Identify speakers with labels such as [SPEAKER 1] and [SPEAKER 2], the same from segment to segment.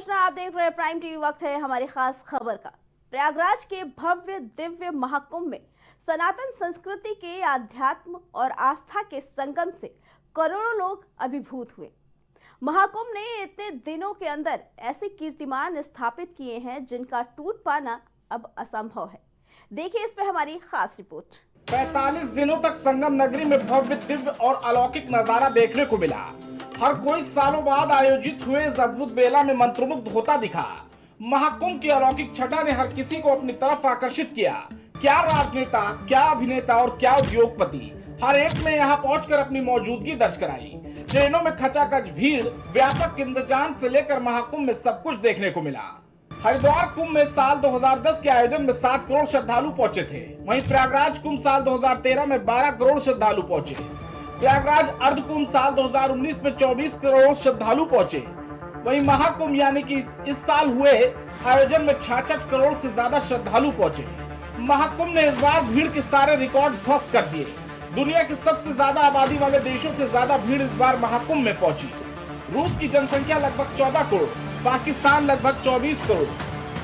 [SPEAKER 1] नमस्कार, आप देख रहे हैं प्राइम टीवी। वक्त है हमारी खास खबर का। प्रयागराज के भव्य दिव्य महाकुंभ में सनातन संस्कृति के आध्यात्म और आस्था के संगम से करोड़ों लोग अभिभूत हुए। महाकुंभ ने इतने दिनों के अंदर ऐसे कीर्तिमान स्थापित किए हैं जिनका टूट पाना अब असंभव है। देखिए इस पे हमारी खास रिपोर्ट।
[SPEAKER 2] 45 दिनों तक संगम नगरी में भव्य दिव्य और अलौकिक नजारा देखने को मिला। हर कोई सालों बाद आयोजित हुए इस अद्भुत मेला में मंत्रमुग्ध होता दिखा। महाकुंभ की अलौकिक छटा ने हर किसी को अपनी तरफ आकर्षित किया। क्या राजनेता, क्या अभिनेता और क्या उद्योगपति, हर एक ने यहाँ पहुंचकर अपनी मौजूदगी दर्ज कराई। ट्रेनों में खचाखच भीड़, व्यापक इंतजाम से लेकर महाकुंभ में सब कुछ देखने को मिला। हरिद्वार कुंभ में साल 2010 के आयोजन में 7 करोड़ श्रद्धालु पहुंचे थे। वहीं प्रयागराज कुंभ साल 2013 में 12 करोड़ श्रद्धालु पहुंचे। प्रयागराज अर्ध कुंभ साल 2019 में 24 करोड़ श्रद्धालु पहुंचे। वहीं महाकुंभ यानी कि इस साल हुए आयोजन में 66 करोड़ से ज्यादा श्रद्धालु पहुंचे। महाकुंभ ने इस बार भीड़ के सारे रिकॉर्ड ध्वस्त कर दिए। दुनिया की सबसे ज्यादा आबादी वाले देशों से ज्यादा भीड़ इस बार महाकुंभ में पहुंची। रूस की जनसंख्या लगभग 14 करोड़, पाकिस्तान लगभग 24 करोड़,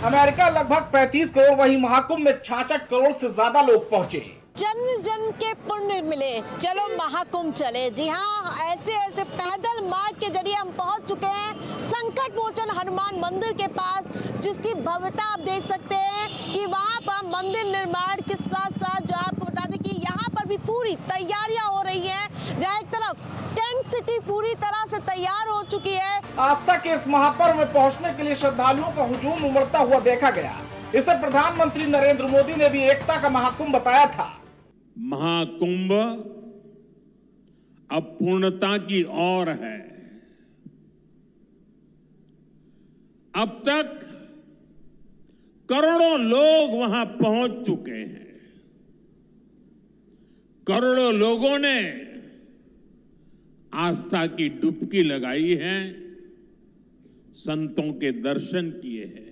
[SPEAKER 2] अमेरिका लगभग 35 करोड़। वहीं महाकुंभ में 66 करोड़ से ज्यादा लोग पहुंचे।
[SPEAKER 3] जन्म जन्म के पुण्य मिले, चलो महाकुंभ चले। जी हाँ, ऐसे पैदल मार्ग के जरिए हम पहुंच चुके हैं संकट मोचन हनुमान मंदिर के पास, जिसकी भव्यता आप देख सकते हैं कि वहां पर मंदिर निर्माण के साथ साथ जो आपको बता दें कि यहाँ पर भी पूरी तैयारियां हो रही हैं। जहाँ एक तरफ टेंट सिटी पूरी तरह से तैयार हो चुकी है।
[SPEAKER 2] आस्था के इस महापर्व में पहुंचने के लिए श्रद्धालुओं का हुजूम उमड़ता हुआ देखा गया। इसे प्रधानमंत्री नरेंद्र मोदी ने भी एकता का महाकुंभ बताया था।
[SPEAKER 4] महाकुंभ अब पूर्णता की ओर है। अब तक करोड़ों लोग वहां पहुंच चुके हैं। करोड़ों लोगों ने आस्था की डुबकी लगाई है, संतों के दर्शन किए हैं।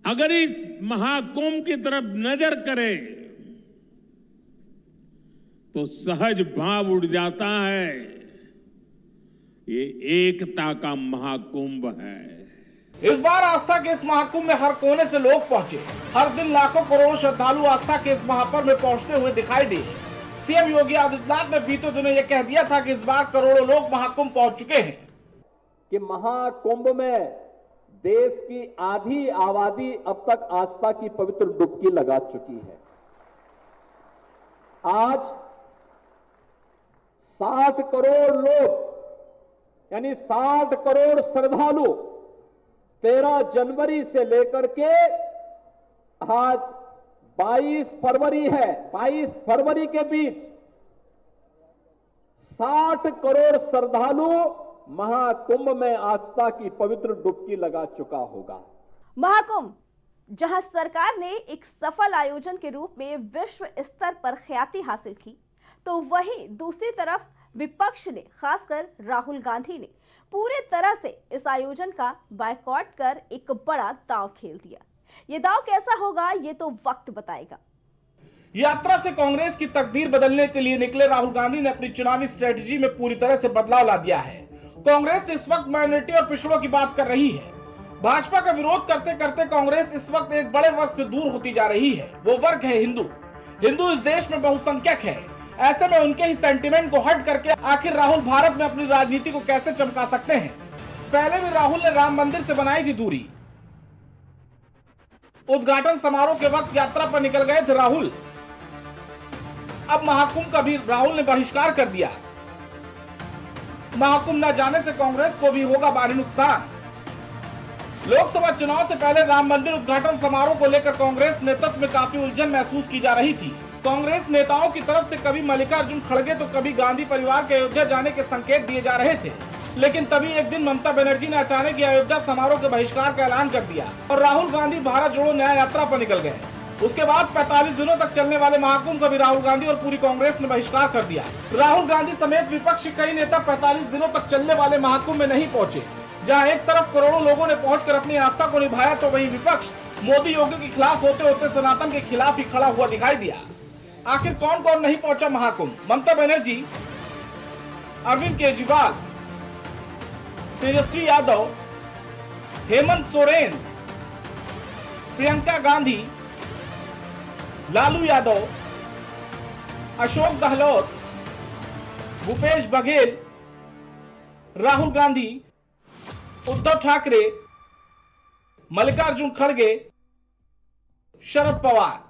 [SPEAKER 4] अगर इस महाकुंभ की तरफ नजर करें तो सहज भाव उड़ जाता है, ये एकता का महाकुंभ है।
[SPEAKER 2] इस बार आस्था के इस महाकुंभ में हर कोने से लोग पहुंचे। हर दिन लाखों करोड़ों श्रद्धालु आस्था के इस महापर्व में पहुंचते हुए दिखाई दिए। सीएम योगी आदित्यनाथ ने बीते दिनों यह कह दिया था कि इस बार करोड़ों लोग महाकुंभ पहुंच चुके हैं।
[SPEAKER 5] कि महाकुंभ में देश की आधी आबादी अब तक आस्था की पवित्र डुबकी लगा चुकी है। आज 60 करोड़ लोग यानी 60 करोड़ श्रद्धालु 13 जनवरी से लेकर के आज 22 फरवरी है, 22 फरवरी के बीच 60 करोड़ श्रद्धालु महाकुंभ में आस्था की पवित्र डुबकी लगा चुका होगा।
[SPEAKER 1] महाकुंभ जहां सरकार ने एक सफल आयोजन के रूप में विश्व स्तर पर ख्याति हासिल की, तो वहीं दूसरी तरफ विपक्ष ने, खासकर राहुल गांधी ने पूरे तरह से इस आयोजन का बायकॉट कर एक बड़ा दांव खेल दिया। ये दांव कैसा होगा ये तो वक्त बताएगा।
[SPEAKER 2] यात्रा से कांग्रेस की तकदीर बदलने के लिए निकले राहुल गांधी ने अपनी चुनावी स्ट्रेटजी में पूरी तरह से बदलाव ला दिया है। कांग्रेस इस वक्त माइनॉरिटी और पिछड़ों की बात कर रही है। भाजपा का विरोध करते करते कांग्रेस इस वक्त एक बड़े वर्ग से दूर होती जा रही है। वो वर्ग है हिंदू। हिंदू इस देश में बहुसंख्यक है। ऐसे में उनके ही सेंटिमेंट को हट करके आखिर राहुल भारत में अपनी राजनीति को कैसे चमका सकते हैं। पहले भी राहुल ने राम मंदिर से बनाई थी दूरी। उद्घाटन समारोह के वक्त यात्रा पर निकल गए थे राहुल। अब महाकुंभ का भी राहुल ने बहिष्कार कर दिया। महाकुंभ न जाने से कांग्रेस को भी होगा भारी नुकसान। लोकसभा चुनाव से पहले राम मंदिर उद्घाटन समारोह को लेकर कांग्रेस नेतृत्व में काफी उलझन महसूस की जा रही थी। कांग्रेस नेताओं की तरफ से कभी मल्लिकार्जुन खड़गे तो कभी गांधी परिवार के अयोध्या जाने के संकेत दिए जा रहे थे। लेकिन तभी एक दिन ममता बनर्जी ने अचानक अयोध्या समारोह के बहिष्कार का ऐलान कर दिया और राहुल गांधी भारत जोड़ो न्याय यात्रा पर निकल गए। उसके बाद 45 दिनों तक चलने वाले महाकुंभ का भी राहुल गांधी और पूरी कांग्रेस ने बहिष्कार कर दिया। राहुल गांधी समेत विपक्ष के कई नेता 45 दिनों तक चलने वाले महाकुंभ में नहीं पहुंचे। जहां एक तरफ करोड़ों लोगों ने पहुंचकर अपनी आस्था को निभाया, तो वहीं विपक्ष मोदी योगी के खिलाफ होते होते सनातन के खिलाफ ही खड़ा हुआ दिखाई दिया। आखिर कौन कौन नहीं पहुंचा महाकुंभ? ममता बनर्जी अरविंद केजरीवाल, तेजस्वी यादव, हेमंत सोरेन, प्रियंका गांधी, लालू यादव, अशोक गहलोत, भूपेश बघेल, राहुल गांधी, उद्धव ठाकरे, मल्लिकार्जुन खड़गे, शरद पवार।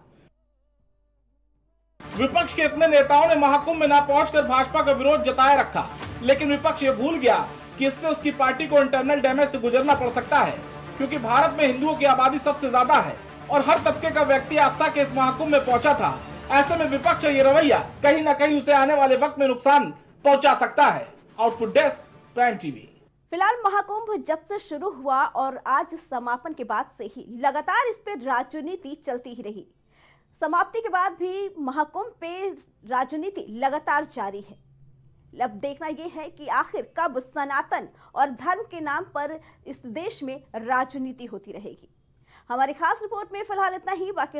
[SPEAKER 2] विपक्ष के इतने नेताओं ने महाकुंभ में ना पहुंचकर भाजपा का विरोध जताए रखा, लेकिन विपक्ष ये भूल गया कि इससे उसकी पार्टी को इंटरनल डैमेज से गुजरना पड़ सकता है, क्योंकि भारत में हिंदुओं की आबादी सबसे ज्यादा है और हर तबके का व्यक्ति आस्था के इस महाकुंभ में पहुंचा था। ऐसे में विपक्ष का ये रवैया कहीं ना कहीं उसे आने वाले वक्त में नुकसान पहुंचा सकता है। Output desk, prime TV.
[SPEAKER 1] फिलहाल महाकुंभ जब से शुरू हुआ और आज समापन के बाद से ही लगातार इस पे राजनीति चलती ही रही। समाप्ति के बाद भी महाकुंभ पे राजनीति लगातार जारी है। अब देखना यह है कि आखिर कब सनातन और धर्म के नाम पर इस देश में राजनीति होती रहेगी। हमारी खास रिपोर्ट में फिलहाल इतना ही। बाकी